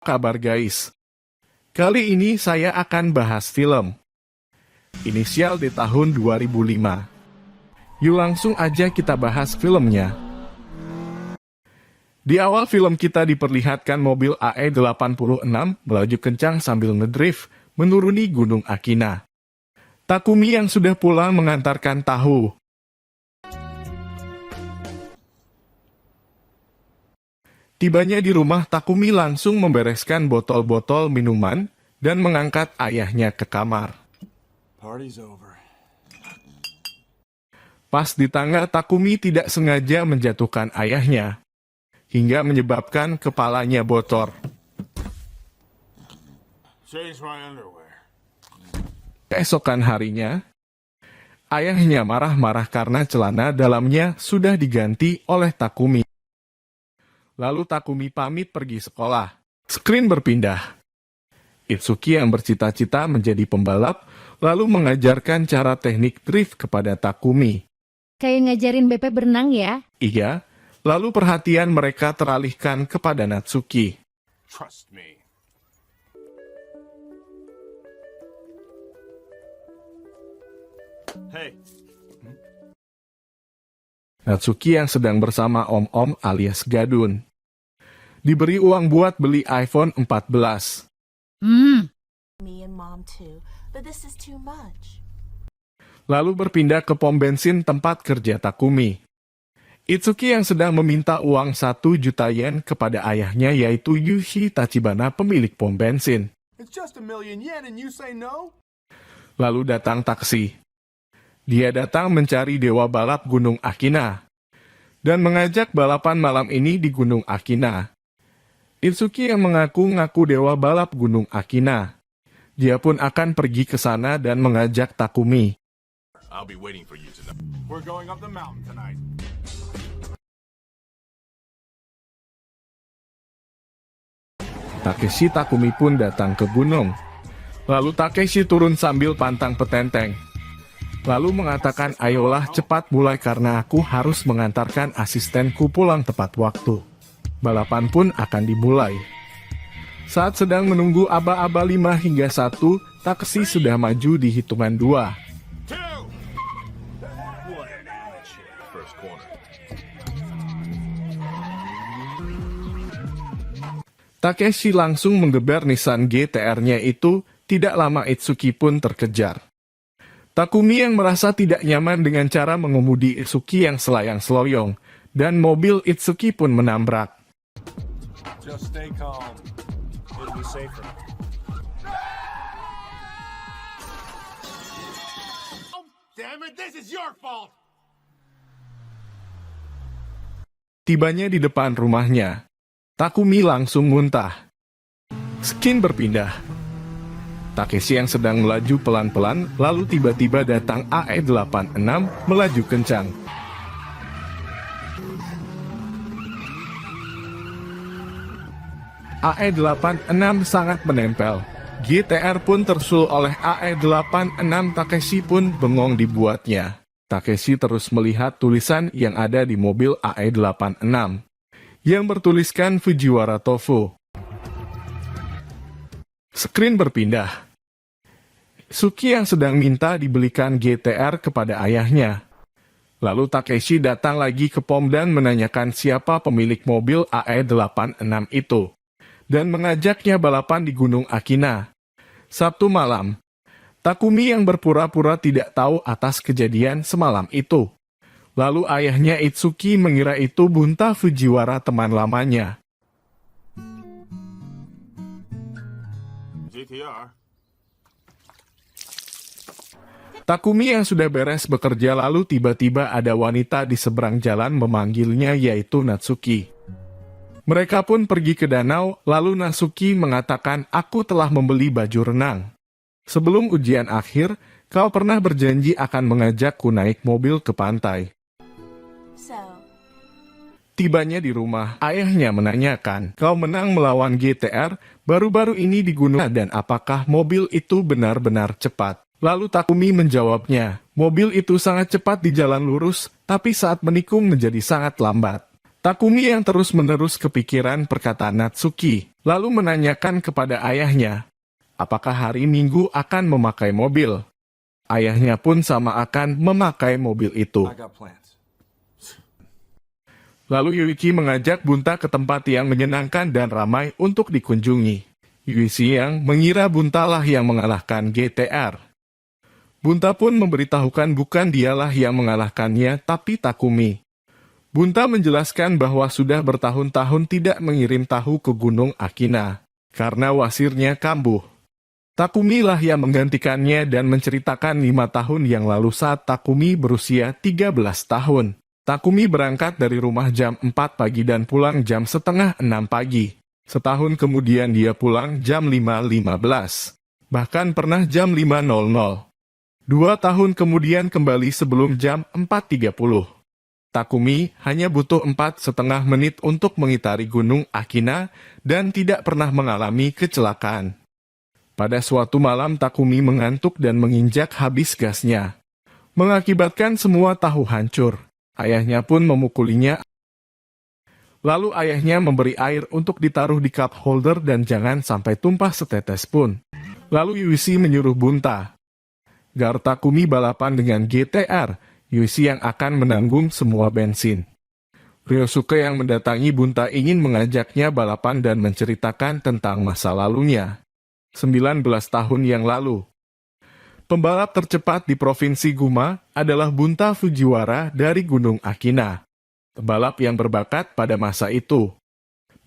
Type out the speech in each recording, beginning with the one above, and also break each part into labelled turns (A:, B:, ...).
A: Kabar guys? Kali ini saya akan bahas film Inisial D tahun 2005. Yuk langsung aja kita bahas filmnya. Di awal film kita diperlihatkan mobil AE86 melaju kencang sambil ngedrift menuruni Gunung Akina. Takumi yang sudah pulang mengantarkan tahu. Tibanya di rumah, Takumi langsung membereskan botol-botol minuman dan mengangkat ayahnya ke kamar. Pas di tangga, Takumi tidak sengaja menjatuhkan ayahnya, hingga menyebabkan kepalanya bocor. Keesokan harinya, ayahnya marah-marah karena celana dalamnya sudah diganti oleh Takumi. Lalu Takumi pamit pergi sekolah. Screen berpindah. Itsuki yang bercita-cita menjadi pembalap, lalu mengajarkan cara teknik drift kepada Takumi.
B: Kayak ngajarin BP berenang ya?
A: Iya, lalu perhatian mereka teralihkan kepada Natsuki.
C: Trust me. Hey.
A: Natsuki yang sedang bersama om-om alias Gadun diberi uang buat beli iPhone 14.
D: Me and mom too, but this is too much.
A: Lalu berpindah ke pom bensin tempat kerja Takumi. Itsuki yang sedang meminta uang 1 juta yen kepada ayahnya, yaitu Yushi Tachibana, pemilik pom bensin.
C: It's just 1,000,000 yen and you say no?
A: Lalu datang taksi. Dia datang mencari dewa balap Gunung Akina dan mengajak balapan malam ini di Gunung Akina. Itsuki yang mengaku-ngaku dewa balap Gunung Akina. Dia pun akan pergi ke sana dan mengajak Takumi.
C: I'll be waiting for you tonight. We're going up the mountain tonight.
A: Takeshi Takumi pun datang ke gunung. Lalu Takeshi turun sambil pantang petenteng. Lalu mengatakan, ayolah cepat mulai karena aku harus mengantarkan asistenku pulang tepat waktu. Balapan pun akan dimulai. Saat sedang menunggu aba-aba 5 hingga 1, Takeshi sudah maju di hitungan 2.
C: First corner.
A: Takeshi langsung menggeber Nissan GTR-nya itu, tidak lama Itsuki pun terkejar. Takumi yang merasa tidak nyaman dengan cara mengemudi Itsuki yang selayang-seloyong, dan mobil Itsuki pun menabrak.
C: Just stay calm. It'll be safer. Oh, damn it, this is your fault.
A: Tibanya di depan rumahnya, Takumi langsung muntah. Skin berpindah. Takeshi yang sedang melaju pelan-pelan, lalu tiba-tiba datang AE86 melaju kencang. AE86 sangat menempel. GTR pun tersul oleh AE86, Takeshi pun bengong dibuatnya. Takeshi terus melihat tulisan yang ada di mobil AE86, yang bertuliskan Fujiwara Tofu. Screen berpindah. Suki yang sedang minta dibelikan GTR kepada ayahnya. Lalu Takeshi datang lagi ke pom dan menanyakan siapa pemilik mobil AE86 itu, dan mengajaknya balapan di Gunung Akina. Sabtu malam, Takumi yang berpura-pura tidak tahu atas kejadian semalam itu. Lalu ayahnya Itsuki mengira itu Bunta Fujiwara, teman lamanya.
C: GTR.
A: Takumi yang sudah beres bekerja, lalu tiba-tiba ada wanita di seberang jalan memanggilnya, yaitu Natsuki. Mereka pun pergi ke danau, lalu Natsuki mengatakan, aku telah membeli baju renang. Sebelum ujian akhir, kau pernah berjanji akan mengajakku naik mobil ke pantai.
D: So,
A: Tibanya di rumah, ayahnya menanyakan, kau menang melawan GTR baru-baru ini di gunung, dan apakah mobil itu benar-benar cepat? Lalu Takumi menjawabnya, mobil itu sangat cepat di jalan lurus, tapi saat menikung menjadi sangat lambat. Takumi yang terus-menerus kepikiran perkataan Natsuki. lalu menanyakan kepada ayahnya, apakah hari Minggu akan memakai mobil. Ayahnya pun sama akan memakai mobil itu.
C: I got plans.
A: Lalu Yuichi mengajak Bunta ke tempat yang menyenangkan dan ramai untuk dikunjungi. Yuichi yang mengira Bunta lah yang mengalahkan GTR. Bunta pun memberitahukan bukan dialah yang mengalahkannya, tapi Takumi. Bunta menjelaskan bahwa sudah bertahun-tahun tidak mengirim tahu ke Gunung Akina, karena wasirnya kambuh. Takumi lah yang menggantikannya dan menceritakan 5 tahun yang lalu saat Takumi berusia 13 tahun. Takumi berangkat dari rumah jam 4 pagi dan pulang jam setengah 6 pagi. Setahun kemudian dia pulang jam 5.15. Bahkan pernah jam 5.00. 2 tahun kemudian kembali sebelum jam 4.30. Takumi hanya butuh 4,5 menit untuk mengitari Gunung Akina dan tidak pernah mengalami kecelakaan. Pada suatu malam Takumi mengantuk dan menginjak habis gasnya, mengakibatkan semua tahu hancur. Ayahnya pun memukulinya. Lalu ayahnya memberi air untuk ditaruh di cup holder dan jangan sampai tumpah setetes pun. Lalu Yuichi menyuruh Bunta, "Gar Takumi balapan dengan GTR, Yuichi yang akan menanggung semua bensin." Ryosuke yang mendatangi Bunta ingin mengajaknya balapan dan menceritakan tentang masa lalunya. 19 tahun yang lalu. Pembalap tercepat di Provinsi Guma adalah Bunta Fujiwara dari Gunung Akina. Pembalap yang berbakat pada masa itu.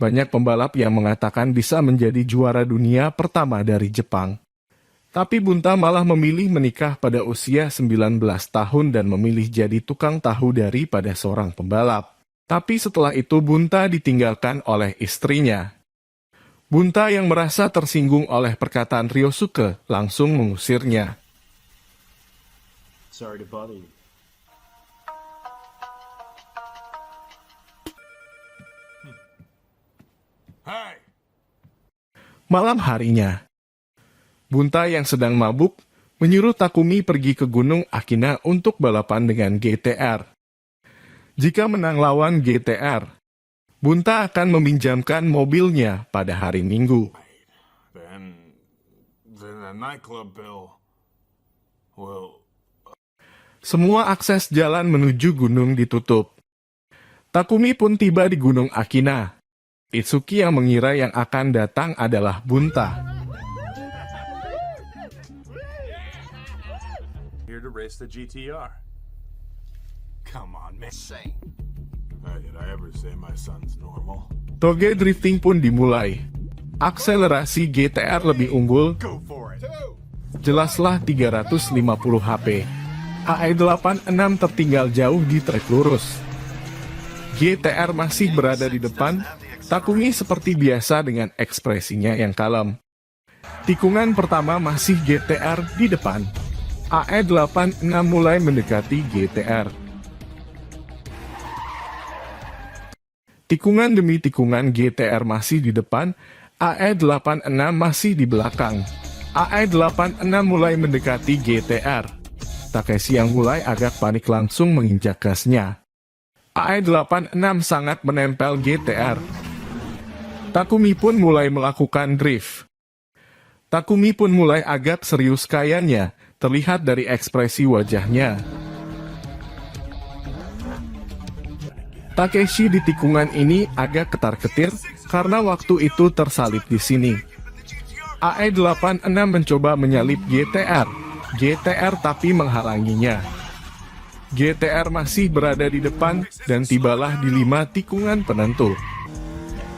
A: Banyak pembalap yang mengatakan bisa menjadi juara dunia pertama dari Jepang. Tapi Bunta malah memilih menikah pada usia 19 tahun dan memilih jadi tukang tahu daripada seorang pembalap. Tapi setelah itu Bunta ditinggalkan oleh istrinya. Bunta yang merasa tersinggung oleh perkataan Ryosuke langsung mengusirnya.
E: Sorry to bother you.
C: Hey!
A: Malam harinya, Bunta yang sedang mabuk menyuruh Takumi pergi ke Gunung Akina untuk balapan dengan GTR. Jika menang lawan GTR, Bunta akan meminjamkan mobilnya pada hari Minggu.
C: Then the nightclub bill will...
A: Semua akses jalan menuju gunung ditutup. Takumi pun tiba di Gunung Akina. Itsuki yang mengira yang akan datang adalah Bunta.
C: Here to race the GTR. Come on, man. Say. Did I ever say my son's normal?
A: Toge drifting pun dimulai. Akselerasi GTR lebih unggul,
C: Go for it.
A: jelaslah 350 HP. AE86 tertinggal jauh di trek lurus. GTR masih berada di depan, Takumi seperti biasa dengan ekspresinya yang kalem. Tikungan pertama masih GTR di depan. AE86 mulai mendekati GTR. Tikungan demi tikungan GTR masih di depan, AE86 masih di belakang. AE86 mulai mendekati GTR. Takeshi yang mulai agak panik langsung menginjak gasnya. AE86 sangat menempel GTR. Takumi pun mulai melakukan drift. Takumi pun mulai agak serius kayaknya, terlihat dari ekspresi wajahnya. Takeshi di tikungan ini agak ketar-ketir karena waktu itu tersalip di sini. AE86 mencoba menyalip GTR tapi menghalanginya. GTR masih berada di depan dan tibalah di 5 tikungan penentu.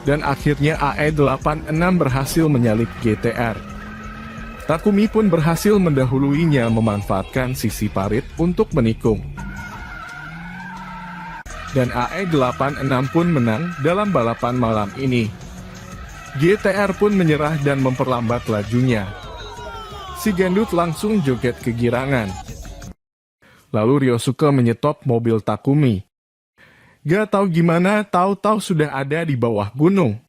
A: Dan akhirnya AE86 berhasil menyalip GTR. Takumi pun berhasil mendahuluinya memanfaatkan sisi parit untuk menikung. Dan AE86 pun menang dalam balapan malam ini. GTR pun menyerah dan memperlambat lajunya. Si gendut langsung joget kegirangan. Lalu Ryosuke menyetop mobil Takumi. Gak tahu gimana, tahu-tahu sudah ada di bawah gunung.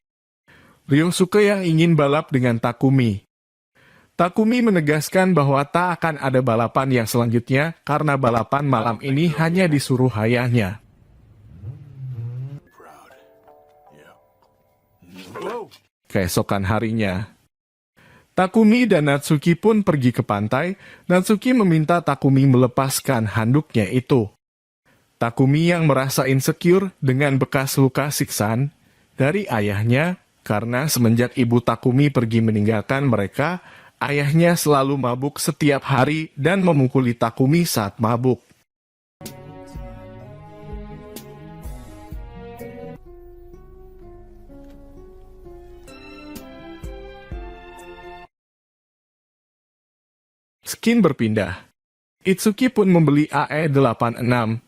A: Ryosuke yang ingin balap dengan Takumi. Takumi menegaskan bahwa tak akan ada balapan yang selanjutnya karena balapan malam ini hanya disuruh ayahnya.
C: Proud. Yeah. Whoa!
A: Keesokan harinya, Takumi dan Natsuki pun pergi ke pantai. Natsuki meminta Takumi melepaskan handuknya itu. Takumi yang merasa insecure dengan bekas luka siksaan dari ayahnya karena semenjak ibu Takumi pergi meninggalkan mereka, ayahnya selalu mabuk setiap hari dan memukuli Takumi saat mabuk. Skin berpindah. Itsuki pun membeli AE86.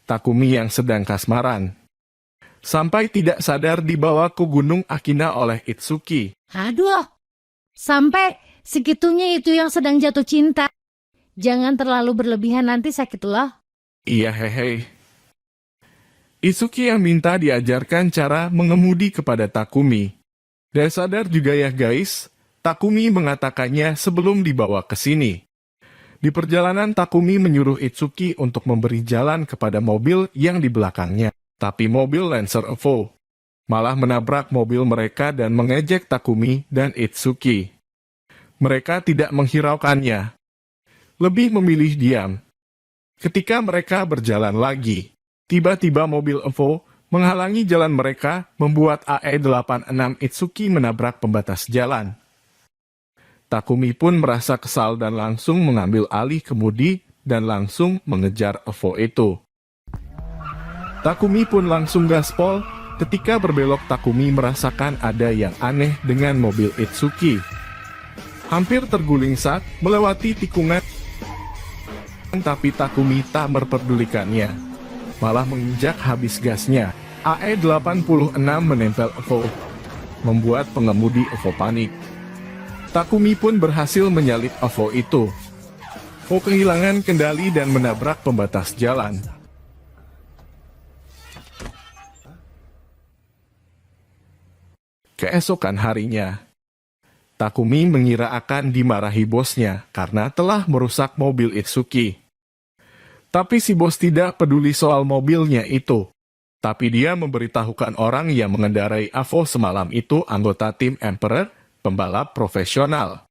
A: Takumi yang sedang kasmaran. Sampai tidak sadar dibawa ke Gunung Akina oleh Itsuki.
B: Aduh, sampai segitunya itu yang sedang jatuh cinta. Jangan terlalu berlebihan, nanti sakit loh.
A: Iya hehe. Itsuki yang minta diajarkan cara mengemudi kepada Takumi. Dan sadar juga ya guys, Takumi mengatakannya sebelum dibawa ke sini. Di perjalanan Takumi menyuruh Itsuki untuk memberi jalan kepada mobil yang di belakangnya. Tapi mobil Lancer Evo malah menabrak mobil mereka dan mengejek Takumi dan Itsuki. Mereka tidak menghiraukannya. Lebih memilih diam. Ketika mereka berjalan lagi, tiba-tiba mobil Evo menghalangi jalan mereka, membuat AE86 Itsuki menabrak pembatas jalan. Takumi pun merasa kesal dan langsung mengambil alih kemudi dan langsung mengejar Evo itu. Takumi pun langsung gaspol. Ketika berbelok, Takumi merasakan ada yang aneh dengan mobil Itsuki. Hampir terguling saat melewati tikungan, tapi Takumi tak memperdulikannya, malah menginjak habis gasnya. AE86 menempel Evo, membuat pengemudi Evo panik. Takumi pun berhasil menyalip Evo itu. Evo kehilangan kendali dan menabrak pembatas jalan. Keesokan harinya, Takumi mengira akan dimarahi bosnya karena telah merusak mobil Itsuki. Tapi si bos tidak peduli soal mobilnya itu. Tapi dia memberitahukan orang yang mengendarai Evo semalam itu anggota tim Emperor, pembalap profesional.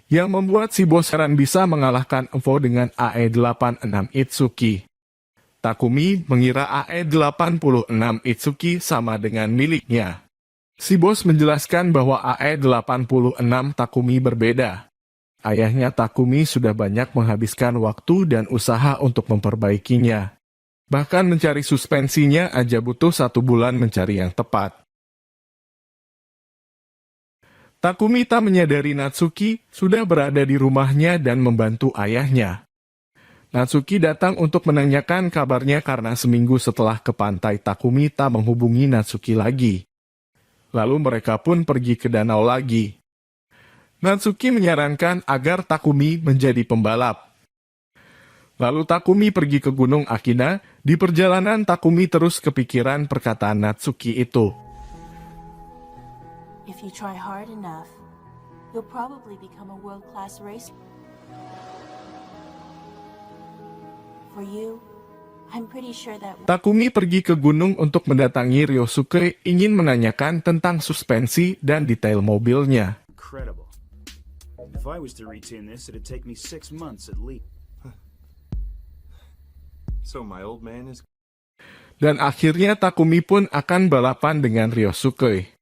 A: Yang membuat si bos heran bisa mengalahkan Evo dengan AE86 Itsuki. Takumi mengira AE86 Itsuki sama dengan miliknya. Si bos menjelaskan bahwa AE86 Takumi berbeda. Ayahnya Takumi sudah banyak menghabiskan waktu dan usaha untuk memperbaikinya. Bahkan mencari suspensinya aja butuh 1 bulan mencari yang tepat. Takumi tak menyadari Natsuki sudah berada di rumahnya dan membantu ayahnya. Natsuki datang untuk menanyakan kabarnya karena seminggu setelah ke pantai Takumi tak menghubungi Natsuki lagi. Lalu mereka pun pergi ke danau lagi. Natsuki menyarankan agar Takumi menjadi pembalap. Lalu Takumi pergi ke Gunung Akina. Di perjalanan Takumi terus kepikiran perkataan Natsuki itu.
D: If you try hard enough, you'll probably become a world-class racer. For you, I'm pretty sure that...
A: Takumi pergi ke gunung untuk mendatangi Ryosuke, ingin menanyakan tentang suspensi dan detail mobilnya.
E: Incredible. If I was to retune this, it'd take me 6 months at least.
C: So my old man is...
A: Dan akhirnya Takumi pun akan balapan dengan Ryosuke.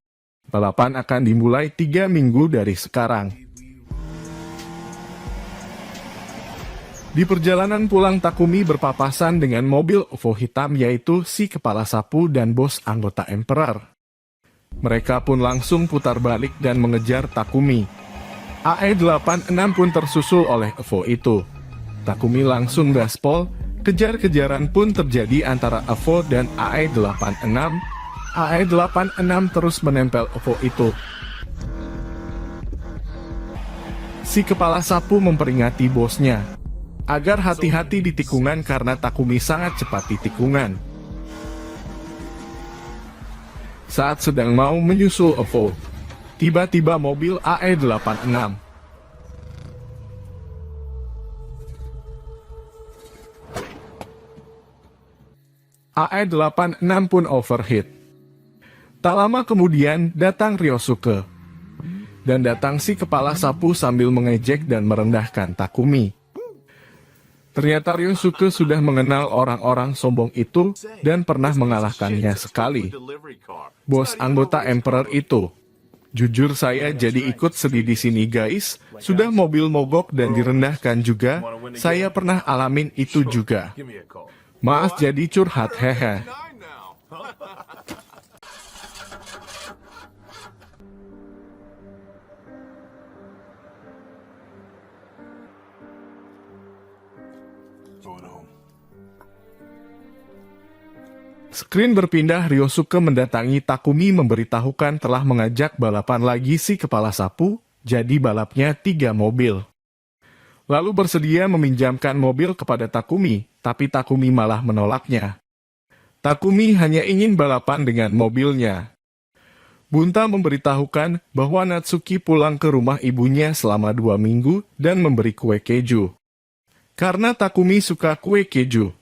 A: Balapan akan dimulai 3 minggu dari sekarang. Di perjalanan pulang, Takumi berpapasan dengan mobil Evo hitam, yaitu si kepala sapu dan bos anggota Emperor. Mereka pun langsung putar balik dan mengejar Takumi. AE86 pun tersusul oleh Evo itu. Takumi langsung gaspol. Kejar-kejaran pun terjadi antara Evo dan AE86. AE86 terus menempel Evo itu. Si kepala sapu memperingati bosnya agar hati-hati di tikungan karena Takumi sangat cepat di tikungan. Saat sedang mau menyusul Evo, tiba-tiba mobil AE86 pun overheat. Tak lama kemudian datang Ryosuke. Dan datang si kepala sapu sambil mengejek dan merendahkan Takumi. Ternyata Ryosuke sudah mengenal orang-orang sombong itu dan pernah mengalahkannya sekali. Bos anggota Emperor itu. Jujur saya jadi ikut sedih di sini guys. Sudah mobil mogok dan direndahkan juga. Saya pernah alamin itu juga. Maaf jadi curhat hehe.
C: Going home.
A: Screen berpindah, Ryosuke mendatangi Takumi memberitahukan telah mengajak balapan lagi si kepala sapu, jadi balapnya 3 mobil. Lalu bersedia meminjamkan mobil kepada Takumi, tapi Takumi malah menolaknya. Takumi hanya ingin balapan dengan mobilnya. Bunta memberitahukan bahwa Natsuki pulang ke rumah ibunya selama 2 minggu dan memberi kue keju. Karena Takumi suka kue keju.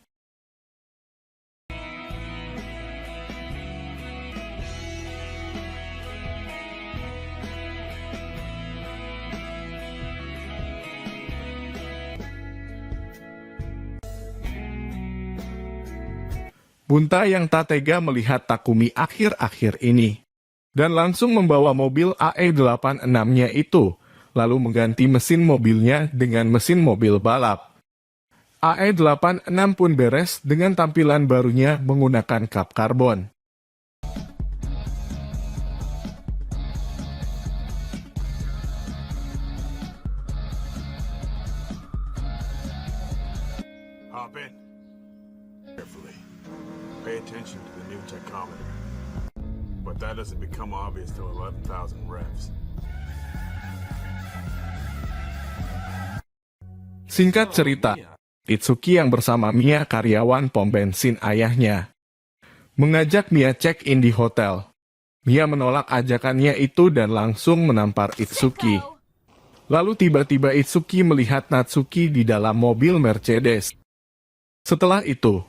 A: Bunta yang tak tega melihat Takumi akhir-akhir ini. Dan langsung membawa mobil AE86-nya itu, lalu mengganti mesin mobilnya dengan mesin mobil balap. AE86 pun beres dengan tampilan barunya menggunakan kap karbon.
C: Hop in. Carefully. Pay attention to the new tachometer. But that doesn't become obvious till 11,000 revs.
A: Singkat cerita, Itsuki yang bersama Mia karyawan pom bensin ayahnya mengajak Mia check-in di hotel. Mia menolak ajakannya itu dan langsung menampar Itsuki. Lalu tiba-tiba Itsuki melihat Natsuki di dalam mobil Mercedes. Setelah itu,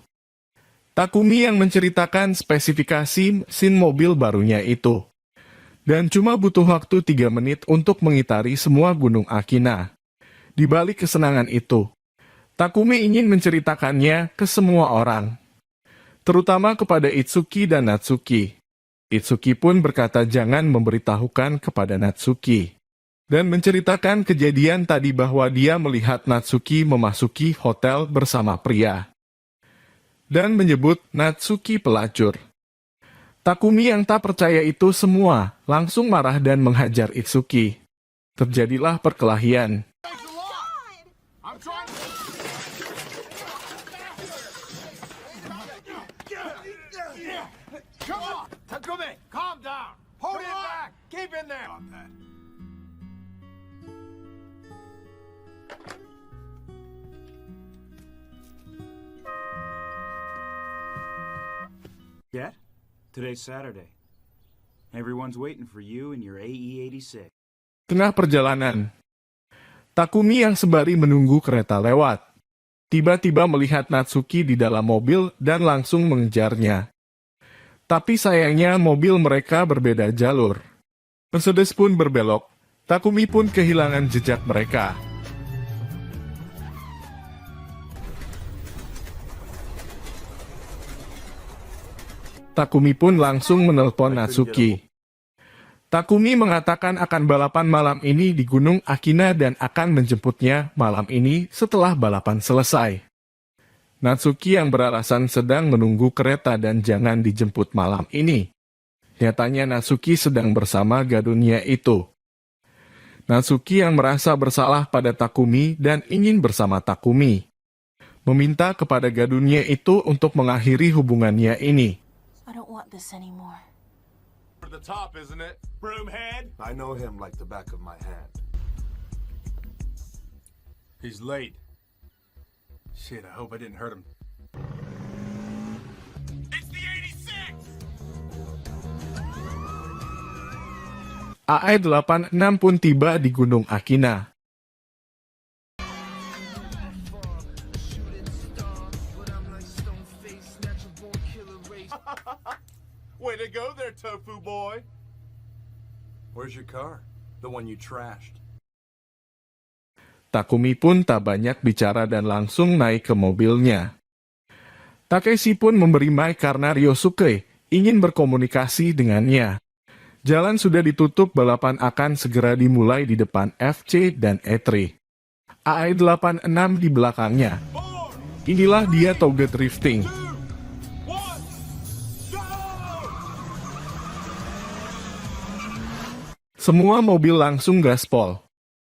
A: Takumi yang menceritakan spesifikasi mesin mobil barunya itu. Dan cuma butuh waktu 3 menit untuk mengitari semua gunung Akina. Di balik kesenangan itu, Takumi ingin menceritakannya ke semua orang. Terutama kepada Itsuki dan Natsuki. Itsuki pun berkata jangan memberitahukan kepada Natsuki. Dan menceritakan kejadian tadi bahwa dia melihat Natsuki memasuki hotel bersama pria. Dan menyebut Natsuki pelacur. Takumi yang tak percaya itu semua langsung marah dan menghajar Itsuki. Terjadilah perkelahian.
C: Come on! Takumi, calm down! Hold it back! Keep in there!
E: Yet? Today's Saturday. Everyone's waiting for you and your AE86.
A: Tengah perjalanan, Takumi yang sembari menunggu kereta lewat, tiba-tiba melihat Natsuki di dalam mobil dan langsung mengejarnya. Tapi sayangnya mobil mereka berbeda jalur. Mercedes pun berbelok, Takumi pun kehilangan jejak mereka. Takumi pun langsung menelpon Natsuki. Takumi mengatakan akan balapan malam ini di Gunung Akina dan akan menjemputnya malam ini setelah balapan selesai. Natsuki yang beralasan sedang menunggu kereta dan jangan dijemput malam ini. Nyatanya Natsuki sedang bersama gadunnya itu. Natsuki yang merasa bersalah pada Takumi dan ingin bersama Takumi. Meminta kepada gadunnya itu untuk mengakhiri hubungannya ini.
D: I don't want this anymore.
C: For the top, isn't it? Broomhead? I know him like the back of my hand. He's late. Shit, I hope I didn't hurt him. It's the 86!
A: AE86 pun tiba di Gunung Akina.
C: Way to go there, Tofu Boy.
F: Where's your car? The one you trashed.
A: Takumi pun tak banyak bicara dan langsung naik ke mobilnya. Takeshi pun memberi mic karena Ryosuke ingin berkomunikasi dengannya. Jalan sudah ditutup, balapan akan segera dimulai di depan FC dan E3. AE86 di belakangnya. Inilah dia toge drifting. Semua mobil langsung gaspol.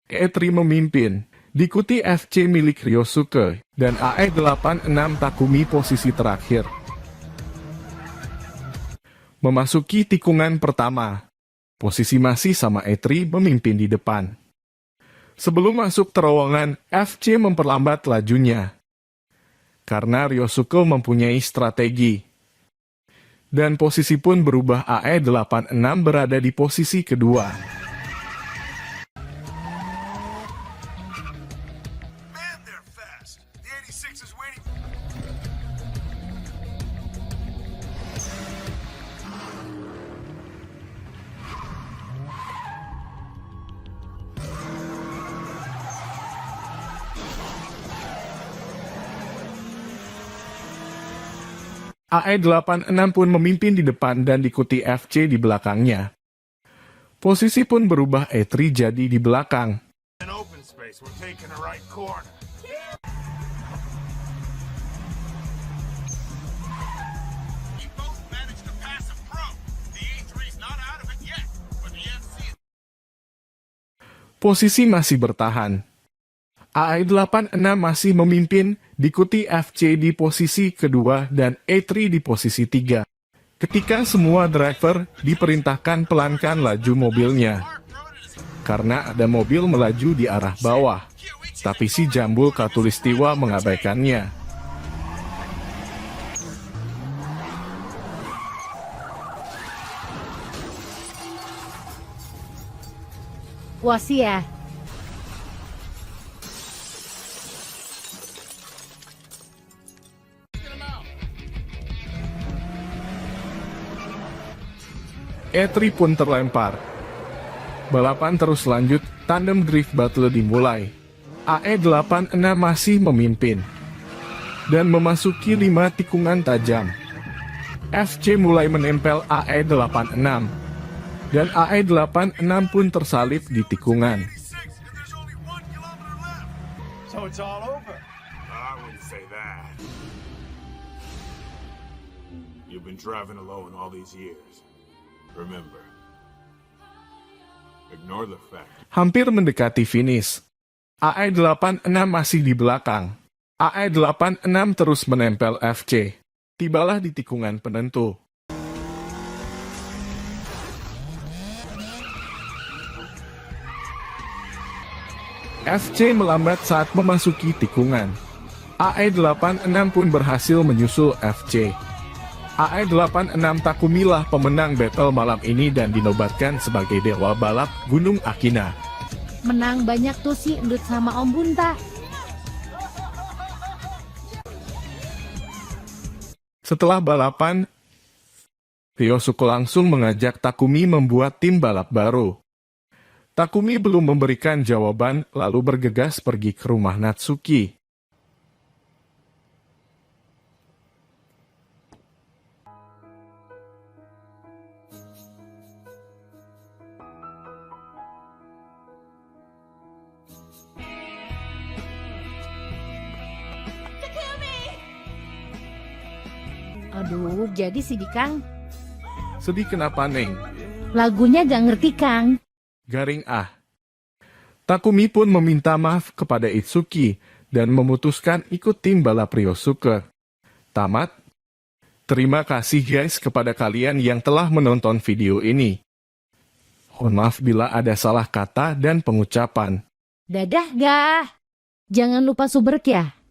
A: E3 memimpin, diikuti FC milik Ryosuke, dan AE86 Takumi posisi terakhir. Memasuki tikungan pertama, posisi masih sama E3 memimpin di depan. Sebelum masuk terowongan, FC memperlambat lajunya. Karena Ryosuke mempunyai strategi. Dan posisi pun berubah, AE86 berada di posisi kedua.
C: Man, they're fast. The 86 is waiting.
A: AE86 pun memimpin di depan dan diikuti FC di belakangnya. Posisi pun berubah, E3 jadi di belakang.
C: An open space. We're taking a right corner. We both managed to pass a pro. The A3's not out of it yet, but the FC is...
A: Posisi masih bertahan. AE86 masih memimpin, diikuti FC di posisi kedua dan E3 di posisi 3. Ketika semua driver diperintahkan pelankan laju mobilnya. Karena ada mobil melaju di arah bawah, tapi si Jambul Katulistiwa mengabaikannya.
B: Wasia.
A: E3 pun terlempar. Balapan terus lanjut, tandem drift battle dimulai. AE86 masih memimpin. Dan memasuki 5 tikungan tajam. FC mulai menempel AE86. Dan AE86 pun tersalip di tikungan.
C: 86, and there's only 1 kilometer left.
F: So it's all over.
C: I wouldn't say that. You've been driving alone all these years. Remember, ignore the fact.
A: Hampir mendekati finish. AE86 masih di belakang. AE86 terus menempel FC. Tibalah di tikungan penentu. FC melambat saat memasuki tikungan. AE86 pun berhasil menyusul FC. AE86 Takumilah pemenang battle malam ini dan dinobatkan sebagai dewa balap Gunung Akina.
B: Menang banyak tuh si Endut sama Om Bunta.
A: Setelah balapan, Ryosuke langsung mengajak Takumi membuat tim balap baru. Takumi belum memberikan jawaban, lalu bergegas pergi ke rumah Natsuki.
B: Aduh, jadi si Dikang.
A: Sedih kenapa, Neng?
B: Lagunya gak ngerti, Kang.
A: Garing ah. Takumi pun meminta maaf kepada Itsuki dan memutuskan ikut tim balap Ryosuke. Tamat. Terima kasih guys kepada kalian yang telah menonton video ini. Mohon maaf bila ada salah kata dan pengucapan.
B: Dadah, gah. Jangan lupa subrek ya.